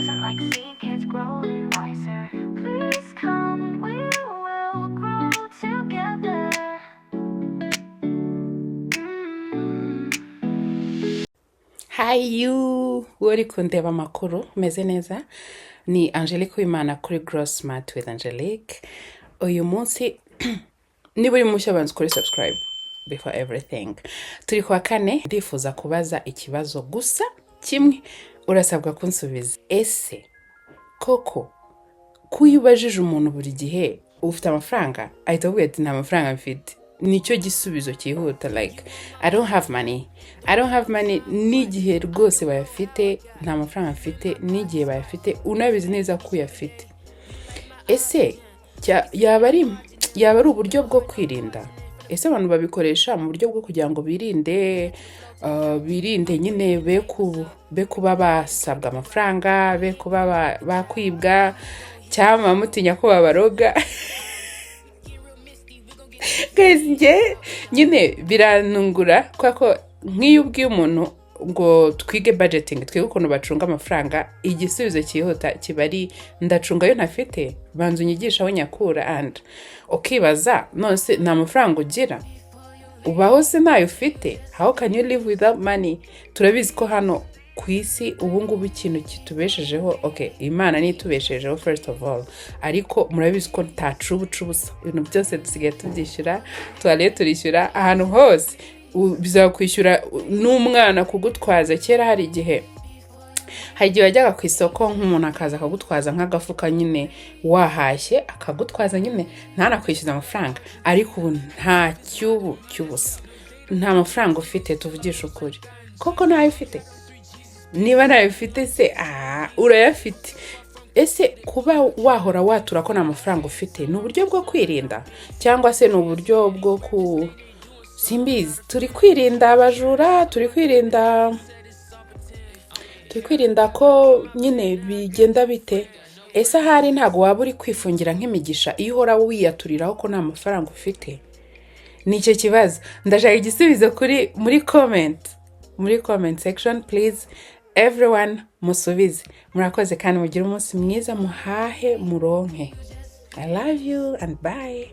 doesn't like seeing kids growing wiser. Please come, we will grow together. Hi you, uri kundeba makuru, meze neza? Ni Angelique w'Imana kuri Gross Smart with Angelique. Uyu munsi niba uri mushya banza kuri subscribe before everything. Turi kwa kane, ndifuza kubaza ikibazo gusa kimwe urasabwa kunsubiza. Ese koko kuyubajije umuntu buri gihe ufite amafaranga ahita avuga ati nta mafaranga mfite, nicyo gisubizo cyihuta. Like I don't have money n'igihe rwose bayafite nta mafaranga mfite, n'igihe bayafite unabizi neza ko uyafite. Ese yaba ari uburyo bwo kwirinda? Ese abantu babikoresha mu buryo bwo kugira ngo birinde nyine be kuba basabwa amafaranga, be kuba bakwibwa, cyangwa mutinya ko babaroga? Guys, nyine biranungura ko nk'iyo ubwiye umuntu ngo twige budgeting, twige ukuntu bacunga amafaranga, igisubizo cyihuta kiba ari ndacunga yo ntafite, banza unyigisha aho nyakura. And ukibaza nose nta mafaranga ugira, ubaho se ntayo ufite? How can you live without money? Turabizi ko hano ku isi ubu ngubu ikintu kitubeshejeho, okay, Imana ni itubeshejeho first of all, ariko murabizi ko ntacubusa ibintu byose dusigaye tubyishyura, turishyura ahantu hose. Bizakwishyura n'umwana kugutwaza. Kera hari igihe wajyaga ku isoko nk'umuntu akaza akagutwaza nk'agafuka nyine wahashye, akagutwaza nyine ntanakwishyuza amafaranga, ariko ubu nta cyubusa, nta mafaranga ufite, tuvugisha ukuri. Koko ntayo ufite? Niba ntayo ufite se urayafite. Ese kuba wahora watura ko nta mafaranga ufite ni uburyo bwo kwirinda, cyangwa se ni uburyo bwo simbizi? Turi kwirinda abajura, turi kwirinda ko nyine bigenda bite? Ese ahari ntago waba uri kwifungira nk'imigisha iyo uhora wiyaturiraho ko nta mafaranga ufite? Nicyo kibazo. Ndashaka igisubizo muri comment section, please everyone. Musubize. Murakoze kandi mugire umunsi mwiza, muhahe muronke. I love you and bye.